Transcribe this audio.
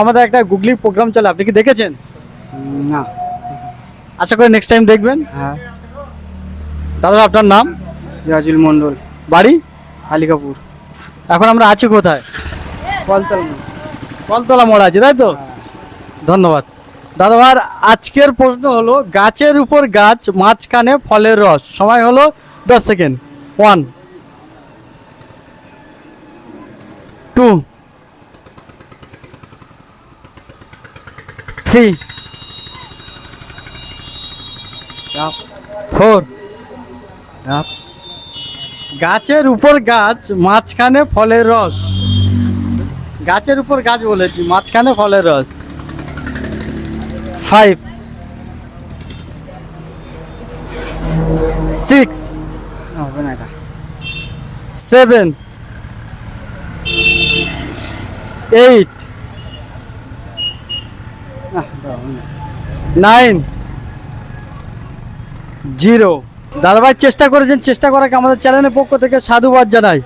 আমাদের একটা গুগলি প্রোগ্রাম চলে, আপনি কি দেখেছেন? না। আশা করি নেক্সট টাইম দেখবেন। হ্যাঁ। দাদা আপনার নাম? রাজুল মন্ডল, বাড়ি? আলিকাপুর। এখন আমরা আছি কোথায়? কলতল। কলতলা মোড় আছে, তাই তো? ধন্যবাদ দাদা ভাই। আজকের প্রশ্ন হলো, গাছের উপর গাছ, মাঝখানে ফলের রস। সময় হলো 10 সেকেন্ড। 1 2 3 4। গাছের উপর গাছ, মাঝখানে ফলের রস। গাছের উপর গাছ বলেছি, মাঝখানে ফলের রস। 5 6 হবে না এটা। 7 8 9 0। দাদাভাই চেষ্টা করেছেন, চেষ্টা করাকে আমাদের চ্যানেলের পক্ষ থেকে সাধুবাদ জানাই।